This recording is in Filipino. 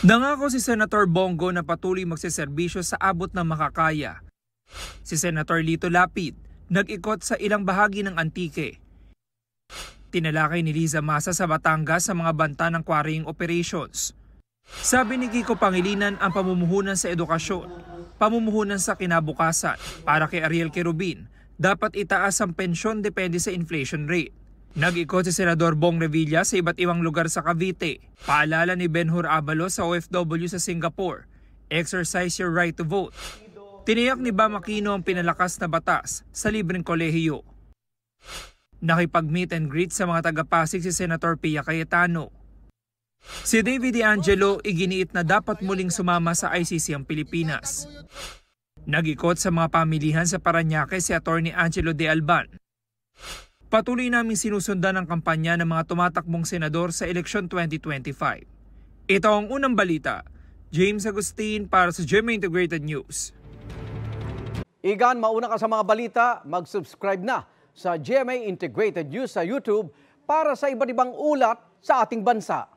Nangako si Senator Bongo na patuloy magseserbisyo sa abot ng makakaya. Si Senator Lito Lapid nag-ikot sa ilang bahagi ng Antique. Tinalakay ni Liza Masa sa Batangas sa mga banta ng quarrying operations. Sabi ni Kiko Pangilinan ang pamumuhunan sa edukasyon, pamumuhunan sa kinabukasan. Para kay Ariel Querubin, dapat itaas ang pensyon depende sa inflation rate. Nag-ikot si Senador Bong Revilla sa iba't ibang lugar sa Cavite. Paalala ni Benhur Abalos sa OFW sa Singapore, exercise your right to vote. Tiniyak ni Bam Aquino ang pinalakas na batas sa libreng kolehiyo. Nakipag-meet and greet sa mga taga-Pasig si Senator Pia Cayetano. Si David De Angelo iginiit na dapat muling sumama sa ICC ang Pilipinas. Nag-ikot sa mga pamilihan sa Parañaque si Atty. Angelo De Alban. Patuloy naming sinusundan ang kampanya ng mga tumatakbong senador sa eleksyon 2025. Ito ang unang balita. James Agustin para sa GMA Integrated News. Igan, mauna ka sa mga balita, mag-subscribe na sa GMA Integrated News sa YouTube para sa iba't ibang ulat sa ating bansa.